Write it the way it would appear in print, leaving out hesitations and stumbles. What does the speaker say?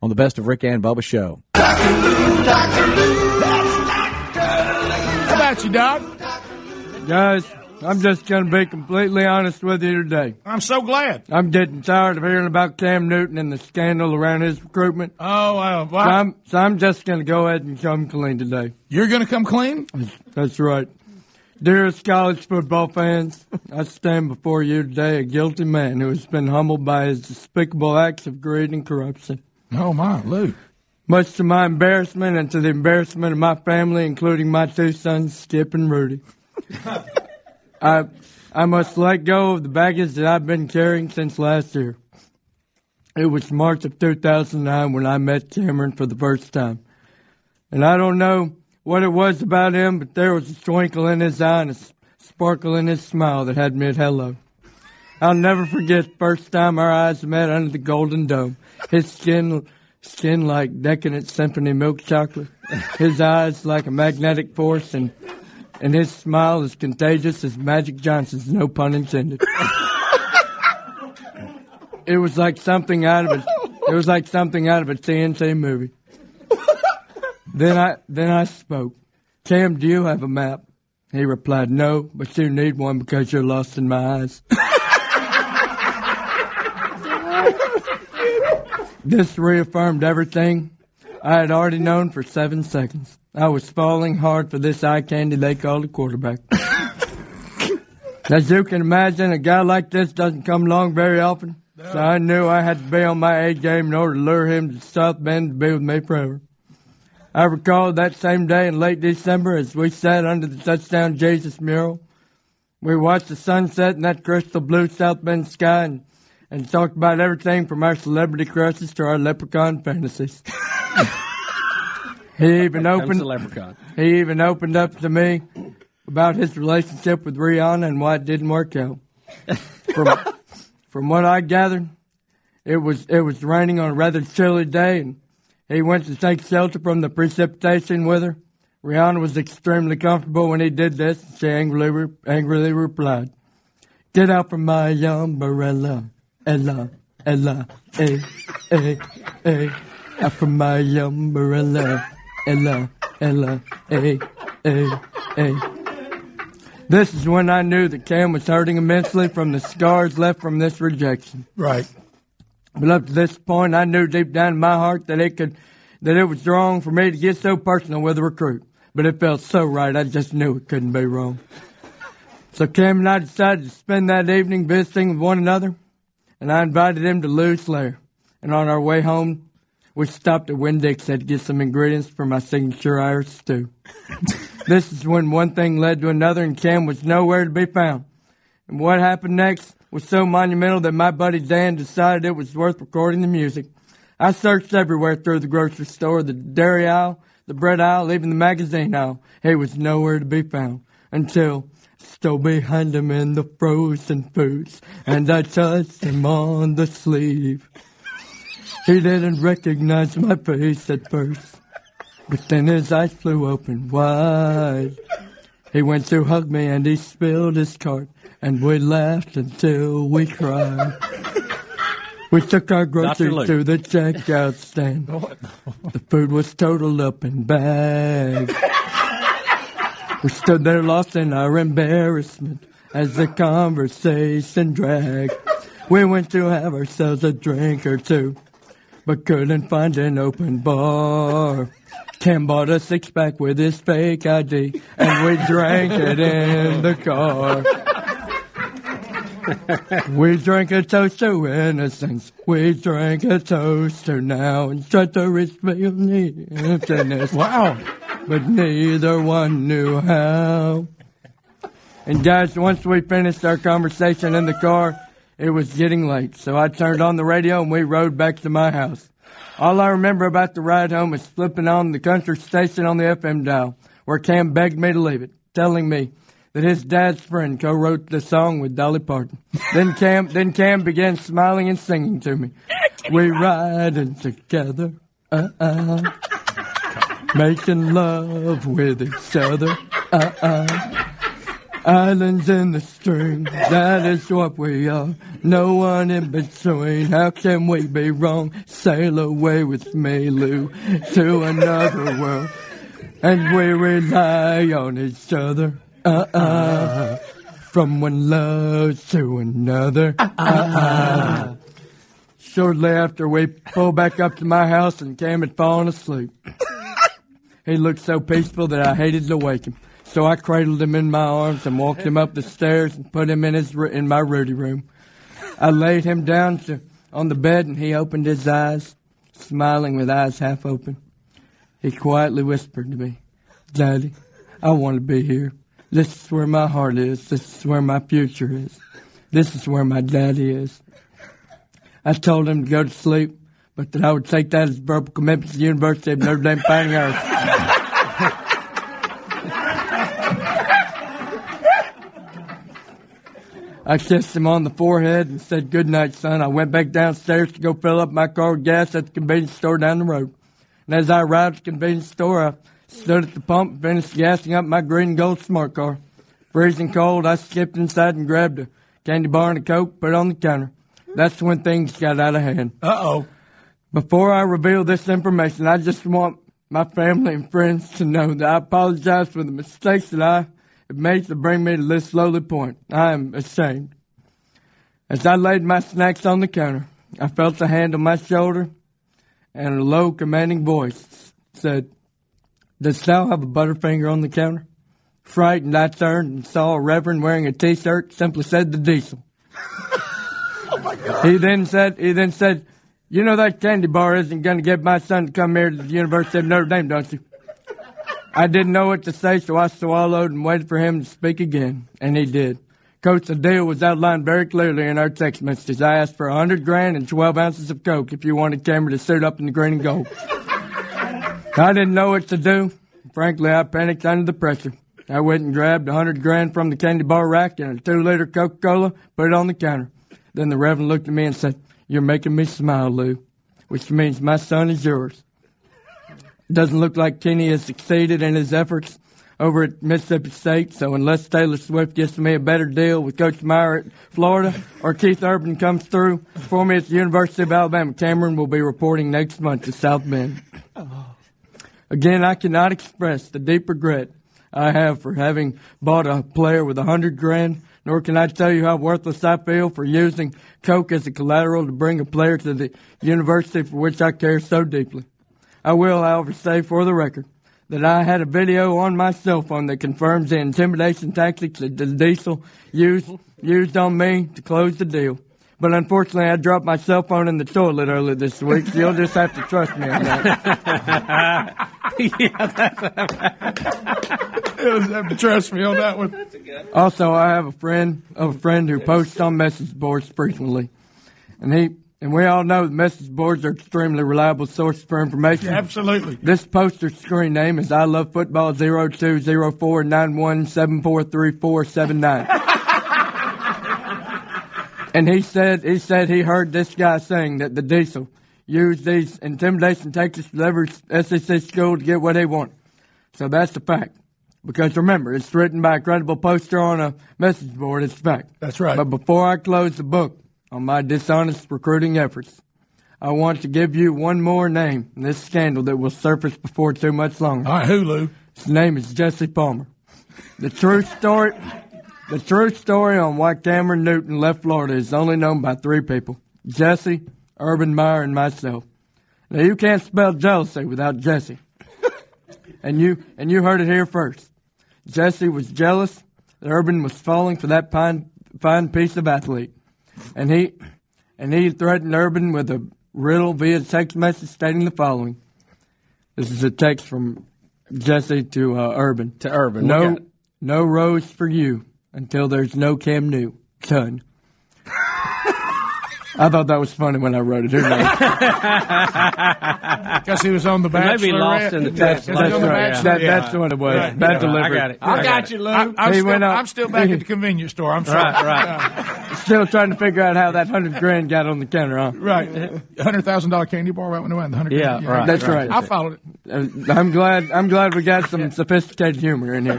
on the Best of Rick and Bubba show. Dr. Lou, Dr. Lou, that's Dr. Lou. How about you, Doc? Guys, I'm just going to be completely honest with you today. I'm so glad. I'm getting tired of hearing about Cam Newton and the scandal around his recruitment. Oh, So I'm just going to go ahead and come clean today. You're going to come clean? That's right. Dearest college football fans, I stand before you today a guilty man who has been humbled by his despicable acts of greed and corruption. Oh, my, Lou. Much to my embarrassment and to the embarrassment of my family, including my two sons, Skip and Rudy. I must let go of the baggage that I've been carrying since last year. It was March of 2009 when I met Cameron for the first time. And I don't know what it was about him, but there was a twinkle in his eye and a sparkle in his smile that had me at hello. I'll never forget the first time our eyes met under the Golden Dome. His skin like decadent symphony milk chocolate. His eyes like a magnetic force, and his smile as contagious as Magic Johnson's, no pun intended. It was like something out of a TNT movie. Then I spoke. Cam, do you have a map? He replied, no, but you need one because you're lost in my eyes. This reaffirmed everything I had already known for 7 seconds. I was falling hard for this eye candy they called a quarterback. As you can imagine, a guy like this doesn't come along very often, so I knew I had to be on my A game in order to lure him to South Bend to be with me forever. I recall that same day in late December as we sat under the Touchdown Jesus mural. We watched the sunset in that crystal blue South Bend sky and talked about everything from our celebrity crushes to our leprechaun fantasies. He even opened up to me about his relationship with Rihanna and why it didn't work out. From what I gathered, it was raining on a rather chilly day, and he went to take shelter from the precipitation with her. Rihanna was extremely comfortable when he did this. She angrily replied, "Get out from my umbrella, Ella, Ella, out from my umbrella, Ella, Ella, This is when I knew that Cam was hurting immensely from the scars left from this rejection. Right. But up to this point, I knew deep down in my heart that it was wrong for me to get so personal with a recruit. But it felt so right, I just knew it couldn't be wrong. So Cam and I decided to spend that evening visiting with one another, and I invited him to Lou's lair. And on our way home, we stopped at Winn-Dixie to get some ingredients for my signature Irish stew. This is when one thing led to another, and Cam was nowhere to be found. And what happened next was so monumental that my buddy Dan decided it was worth recording the music. I searched everywhere through the grocery store, the dairy aisle, the bread aisle, even the magazine aisle. He was nowhere to be found until stole behind him in the frozen foods, and I touched him on the sleeve. He didn't recognize my face at first, but then his eyes flew open wide. He went to hug me and he spilled his cart, and we laughed until we cried. We took our groceries to the checkout stand. The food was totaled up in bags. We stood there lost in our embarrassment as the conversation dragged. We went to have ourselves a drink or two, but couldn't find an open bar. Cam bought a six-pack with his fake ID, and we drank it in the car. We drank a toast to innocence. We drank a toast to now and tried to reach the emptiness. Wow. But neither one knew how. And guys, once we finished our conversation in the car, it was getting late. So I turned on the radio and we rode back to my house. All I remember about the ride home is flipping on the country station on the FM dial, where Cam begged me to leave it, telling me that his dad's friend co-wrote the song with Dolly Parton. Then Cam began smiling and singing to me. We riding together, making love with each other, Islands in the stream, that is what we are. No one in between, how can we be wrong? Sail away with me, Lou, to another world. And we rely on each other. From one love to another. Shortly after, we pulled back up to my house and Cam had fallen asleep. He looked so peaceful that I hated to wake him. So I cradled him in my arms and walked him up the stairs and put him in my Rudy room. I laid him down on the bed and he opened his eyes, smiling with eyes half open. He quietly whispered to me, "Daddy, I want to be here. This is where my heart is. This is where my future is. This is where my daddy is." I told him to go to sleep, but that I would take that as verbal commitment to the University of Notre Dame Fighting Irish. I kissed him on the forehead and said, "Good night, son." I went back downstairs to go fill up my car with gas at the convenience store down the road. And as I arrived at the convenience store, I stood at the pump and finished gassing up my green and gold smart car. Freezing cold, I skipped inside and grabbed a candy bar and a Coke, put it on the counter. That's when things got out of hand. Uh-oh. Before I reveal this information, I just want my family and friends to know that I apologize for the mistakes that I have made to bring me to this lowly point. I am ashamed. As I laid my snacks on the counter, I felt a hand on my shoulder and a low, commanding voice said, "Does thou have a Butterfinger on the counter?" Frightened, I turned and saw a reverend wearing a T-shirt, simply said, "The Diesel." Oh, my God. He then said, "You know that candy bar isn't going to get my son to come here to the University of Notre Dame, don't you?" I didn't know what to say, so I swallowed and waited for him to speak again, and he did. Coach, the deal was outlined very clearly in our text messages. I asked for $100,000 and 12 ounces of Coke if you wanted Cameron to suit up in the green and gold. I didn't know what to do. Frankly, I panicked under the pressure. I went and grabbed $100,000 from the candy bar rack and a 2-liter Coca-Cola, put it on the counter. Then the Reverend looked at me and said, "You're making me smile, Lou, which means my son is yours." It doesn't look like Kenny has succeeded in his efforts over at Mississippi State, so unless Taylor Swift gets me a better deal with Coach Meyer at Florida or Keith Urban comes through for me at the University of Alabama, Cameron will be reporting next month to South Bend. Again, I cannot express the deep regret I have for having bought a player with $100,000, nor can I tell you how worthless I feel for using Coke as a collateral to bring a player to the university for which I care so deeply. I will, however, say for the record that I had a video on my cell phone that confirms the intimidation tactics that the Diesel used on me to close the deal. But unfortunately, I dropped my cell phone in the toilet earlier this week, so you'll just have to trust me on that. You'll have to trust me on that one. Also, I have a friend who posts on message boards frequently, and we all know that message boards are extremely reliable sources for information. Yeah, absolutely. This poster's screen name is I Love Football 020491743479. And he said he heard this guy saying that the Diesel used these intimidation tactics with every SEC school to get what they want. So that's the fact. Because remember, it's written by a credible poster on a message board. It's a fact. That's right. But before I close the book on my dishonest recruiting efforts, I want to give you one more name in this scandal that will surface before too much longer. All right, who, Lou? His name is Jesse Palmer. The true story on why Cameron Newton left Florida is only known by 3 people: Jesse, Urban Meyer, and myself. Now, you can't spell jealousy without Jesse. And you heard it here first. Jesse was jealous that Urban was falling for that fine piece of athlete. And he threatened Urban with a riddle via text message stating the following. This is a text from Jesse to Urban. To Urban. No rose for you until there's no Cam Newton. I thought that was funny when I wrote it. Who knows? Because he was on The Bachelor. Maybe lost in the text. That's right. That's what it was. Right. Bad delivery. I got it. I got you, Lou. I'm still back at the convenience store. I'm sorry. Right. Still trying to figure out how that $100,000 got on the counter, huh? Right. $100,000 candy bar right when it went. $100,000. Yeah, right. That's right. I followed it. I'm glad we got some sophisticated humor in here.